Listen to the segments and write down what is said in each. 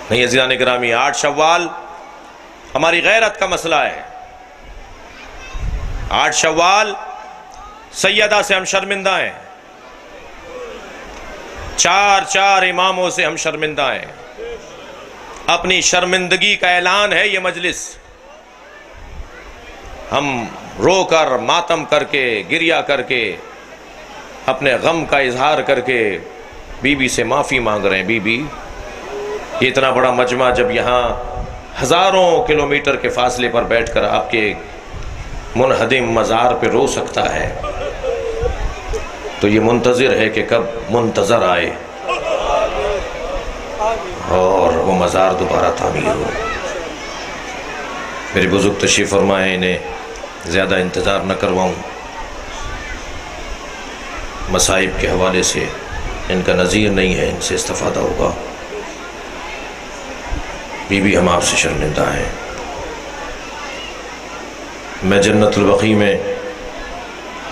नहीं अज़ीज़ान गिरामी, 8 शव्वाल हमारी गैरत का मसला है। 8 शव्वाल सैयदा से हम शर्मिंदा हैं, 4 इमामों से हम शर्मिंदा हैं। अपनी शर्मिंदगी का ऐलान है ये मजलिस। हम रोकर मातम करके गिरिया करके अपने गम का इजहार करके बीबी से माफ़ी मांग रहे हैं। बीबी, ये इतना बड़ा मजमा जब यहाँ हज़ारों किलोमीटर के फासले पर बैठकर आपके मुनहदिम मज़ार पे रो सकता है, तो ये मुंतज़िर है कि कब मुंतज़र आए और वो मज़ार दोबारा तामीर हो। मेरे बुजुर्ग तशरीफ़ फरमाए, इन्हें ज़्यादा इंतज़ार न करवाऊँ। मसाइब के हवाले से इनका नज़ीर नहीं है, इनसे इस्तिफ़ादा होगा। बीबी, हम आपसे शर्मिंदा हैं। मैं जन्नतुल बक़ी में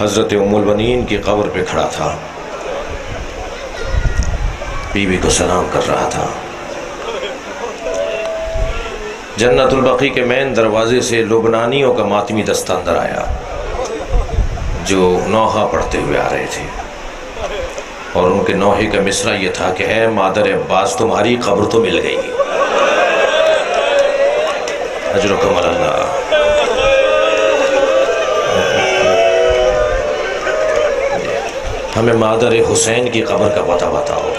हज़रत उम्मुल बनीन की कब्र पे खड़ा था, बीबी को सलाम कर रहा था। जन्नतुल बक़ी के मेन दरवाजे से लुबनानियों का मातमी दस्ता अंदर आया, जो नौहा पढ़ते हुए आ रहे थे, और उनके नौहे का मिसरा ये था कि है मादर अब्बास, तुम्हारी कब्र तो मिल गई, अजरुकुम अल्लाह। हमें मादर हुसैन की कब्र का पता बताओ,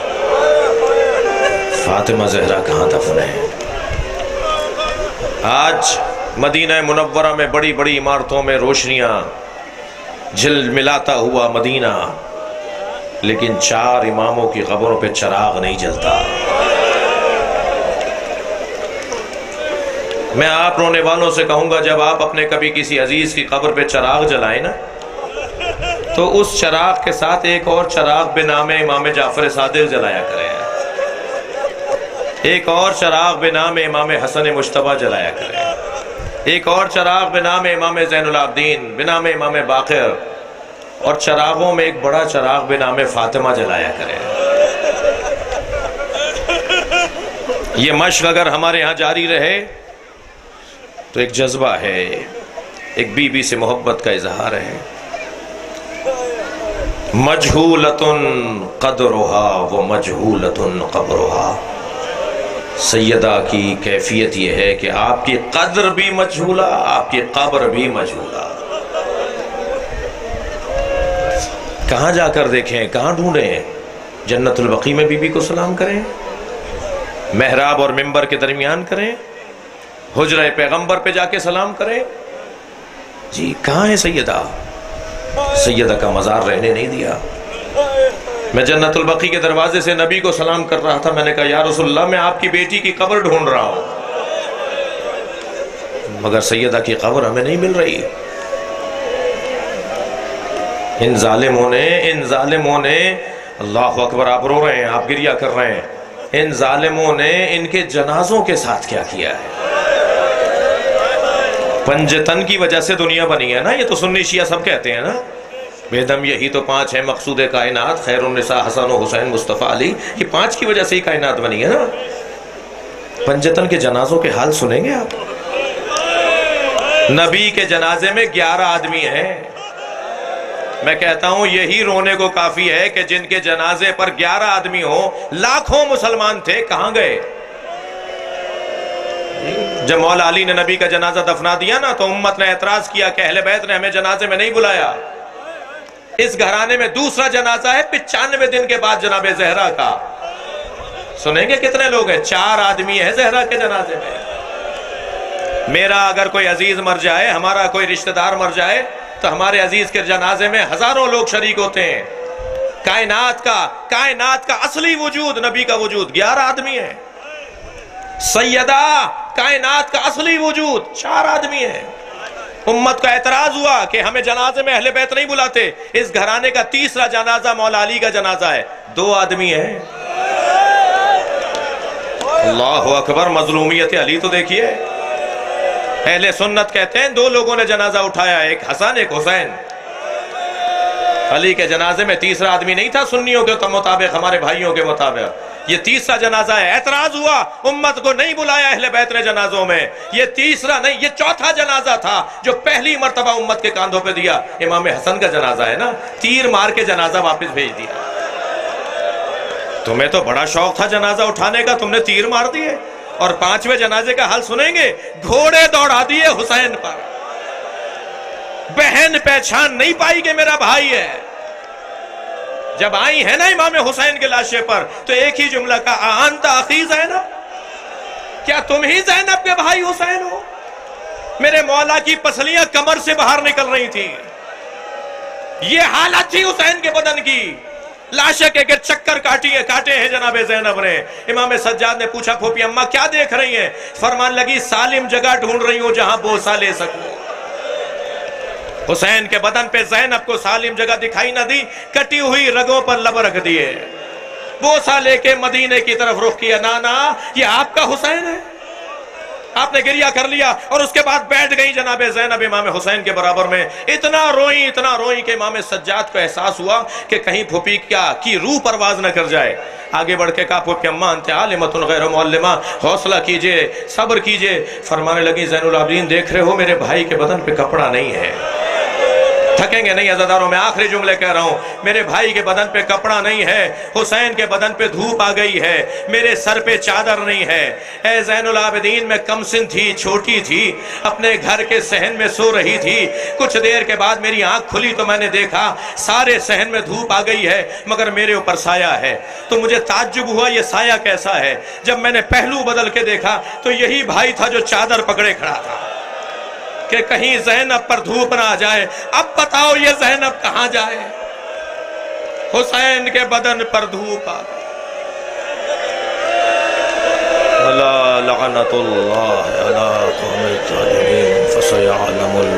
फातिमा ज़हरा कहाँ दफन है? आज मदीना मुनव्वरा में बड़ी बड़ी इमारतों में रोशनियाँ झिलमिलाता हुआ मदीना, लेकिन 4 इमामों की कब्रों पे चिराग नहीं जलता। मैं आप रोने वालों से कहूँगा, जब आप अपने कभी किसी अजीज़ की कब्र पे चिराग जलाएं ना, तो उस चिराग के साथ एक और चिराग बेनामे इमाम जाफर सादिक जलाया करें, एक और चिराग बेनामे इमाम हसन मुश्तबा जलाया करें, एक और चिराग बेनामे इमाम ज़ैनुल आबिदीन, बेनामे इमाम बाक़िर, और चिरागों में एक बड़ा चिराग बेनामे फातिमा जलाया करें। ये मश्क अगर हमारे यहाँ जारी रहे तो एक जज्बा है, एक बीबी से मोहब्बत का इजहार है। मजहूलतुन क़द्रुहा व मजहूलतुन क़ब्रुहा। सैयदा की कैफियत यह है कि आपकी कद्र भी मजहूला, आपकी कब्र भी मजहूला। कहाँ जाकर देखें, कहाँ ढूंढें? जन्नतुल बक़ी में बीबी को सलाम करें, मेहराब और मिंबर के दरमियान करें, हुजरा पैगंबर पे जाके सलाम करें। जी कहाँ है सैयदा? सैयदा का मज़ार रहने नहीं दिया। मैं जन्नतुल बक़ी के दरवाजे से नबी को सलाम कर रहा था, मैंने कहा या रसूलल्लाह, मैं आपकी बेटी की कब्र ढूंढ रहा हूँ, मगर सैयदा की कब्र हमें नहीं मिल रही। इन जालिमों ने अल्लाह अकबर, आप रो रहे हैं, आप गिरिया कर रहे हैं, इन जालिमों ने इनके जनाजों के साथ क्या किया है? पंजतन की वजह से दुनिया बनी है ना, ये तो सुन्नी शिया सब कहते हैं ना, बेदम यही तो 5 है मकसूद कायनात, खैरुन्निसा हसन हुसैन मुस्तफ़ा अली, ये 5 की वजह से ही कायनात बनी है ना। पंजतन के जनाजों के हाल सुनेंगे आप? नबी के जनाजे में 11 आदमी हैं। मैं कहता हूं यही रोने को काफी है कि जिनके जनाजे पर 11 आदमी हो, लाखों मुसलमान थे, कहां गए? जब मौला अली ने नबी का जनाजा दफना दिया ना, तो उम्मत ने एतराज किया कि अहले बैत ने हमें जनाजे में नहीं बुलाया। इस घराने में दूसरा जनाजा है 95 दिन के बाद जनाबे ज़हरा का। सुनेंगे कितने लोग हैं? 4 आदमी है ज़हरा के जनाजे में। मेरा अगर कोई अजीज मर जाए, हमारा कोई रिश्तेदार मर जाए, तो हमारे अजीज के जनाजे में हजारों लोग शरीक होते हैं। कायनात का असली वजूद, नबी का वजूद, 11 आदमी है। सैयदा कायनात का असली वजूद 4 आदमी है। उम्मत का एतराज हुआ कि हमें जनाजे में अहले बैत नहीं बुलाते। इस घराने का तीसरा जनाजा मौला अली का जनाजा है, 2 आदमी है। अल्लाहु अकबर, मजलूमियत अली तो देखिए। अहले सुन्नत कहते हैं 2 लोगों ने जनाजा उठाया, एक हसन एक हुसैन। अली के जनाजे में तीसरा आदमी नहीं था सुन्नियों के मुताबिक, हमारे भाइयों के मुताबिक। ये तीसरा जनाजा है। एतराज हुआ, उम्मत को नहीं बुलाया अहले बैत ने जनाजों में। ये तीसरा नहीं, ये चौथा जनाजा था जो पहली मर्तबा उम्मत के कांधों पे दिया। इमाम हसन का जनाजा है ना, तीर मार के जनाजा वापस भेज दिया। तुम्हें तो बड़ा शौक था जनाजा उठाने का, तुमने तीर मार दिए। और पांचवें जनाजे का हाल सुनेंगे, घोड़े दौड़ा दिए हुसैन पर। बहन पहचान नहीं पाई कि मेरा भाई है। जब आई है ना इमाम हुसैन के लाशे पर, तो एक ही जुमला का, आंता अखी ज़ैनब, क्या तुम ही ज़ैनब के भाई हुसैन हो? मेरे मौला की पसलियां कमर से बाहर निकल रही थी। ये हालत थी हुसैन के बदन की। लाशे के चक्कर काटे हैं जनाबे ज़ैनब ने। इमाम सज्जाद ने पूछा, फूफी अम्मा क्या देख रही हैं? फरमान लगी, सालिम जगह ढूंढ रही हूं जहां बोसा ले सकूं। हुसैन के बदन पे ज़ैनब को सालिम जगह दिखाई ना दी, कटी हुई रगों पर लब रख दिए, बोसा लेके मदीने की तरफ रुख किया। नाना, ये आपका हुसैन है? आपने गिरिया कर लिया और उसके बाद बैठ गई जनाबे ज़ैनब इमाम हुसैन के बराबर में। इतना रोई कि इमाम सज्जाद को एहसास हुआ कि कहीं फूफी क्या की रूह परवाज न कर जाए। आगे बढ़ के कहा, फूफी अम्मा अंत आलिमतुन गैर मुअल्लिमा, हौसला कीजिए, सब्र कीजिए। फरमाने लगी, ज़ैनुल आबिदीन देख रहे हो मेरे भाई के बदन पे कपड़ा नहीं है। थकेंगे नहीं अज़ादारों, मैं आखिरी जुमले कह रहा हूं। मेरे भाई के बदन पे कपड़ा नहीं है, हुसैन के बदन पे धूप आ गई है, मेरे सर पे चादर नहीं है। ए ज़ैनुल आबिदीन, मैं कमसिन थी, छोटी थी, अपने घर के सहन में सो रही थी। कुछ देर के बाद मेरी आंख खुली तो मैंने देखा सारे सहन में धूप आ गई है, मगर मेरे ऊपर साया है। तो मुझे ताज्जुब हुआ, ये साया कैसा है? जब मैंने पहलू बदल के देखा तो यही भाई था जो चादर पकड़े खड़ा था कि कहीं ज़ैनब पर धूप ना आ जाए। अब बताओ ये ज़ैनब कहां जाए? हुसैन के बदन पर धूप आ गई। अला लअनतुल्लाह अला कौमिल ज़ालिमीन फसयअलमुल